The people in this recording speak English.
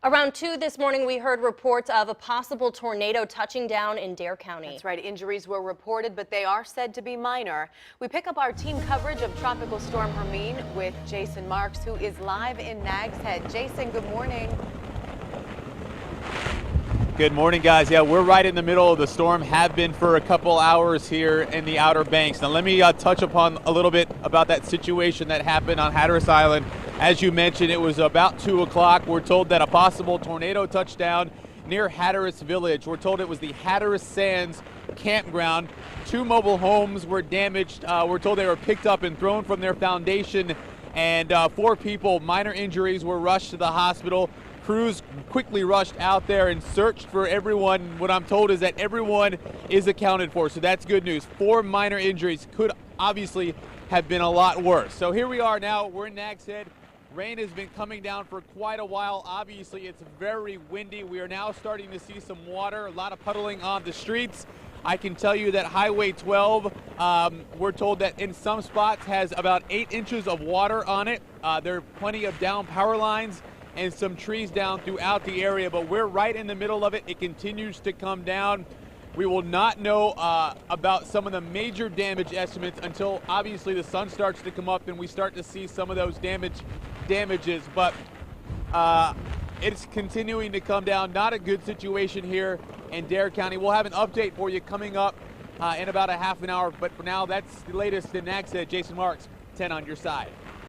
Around 2 this morning, we heard reports of a possible tornado touching down in Dare County. That's right. Injuries were reported, but they are said to be minor. We pick up our team coverage of Tropical Storm Hermine with Jason Marks, who is live in Nags Head. Jason, good morning. Good morning, guys. Yeah, we're right in the middle of the storm, have been for a couple hours here in the Outer Banks. Now, let me touch upon a little bit about that situation that happened on Hatteras Island. As you mentioned, it was about 2 o'clock. We're told that a possible tornado touchdown near Hatteras Village. We're told it was the Hatteras Sands campground. 2 mobile homes were damaged. We're told they were picked up and thrown from their foundation, and 4 people, minor injuries, were rushed to the hospital. Crews quickly rushed out there and searched for everyone. What I'm told is that everyone is accounted for, so that's good news. 4 minor injuries, could obviously have been a lot worse. So here we are now, we're in Nags Head. Rain has been coming down for quite a while. Obviously, it's very windy. We are now starting to see some water, a lot of puddling on the streets. I can tell you that Highway 12, we're told that in some spots has about 8 inches of water on it. There are plenty of down power lines and some trees down throughout the area, but we're right in the middle of it. It continues to come down. We will not know about some of the major damage estimates until obviously the sun starts to come up and we start to see some of those damages, but it's continuing to come down. Not a good situation here in Dare County. We'll have an update for you coming up in about a half an hour, but for now, that's the latest in Nags Head. Jason Marks, 10 on your side.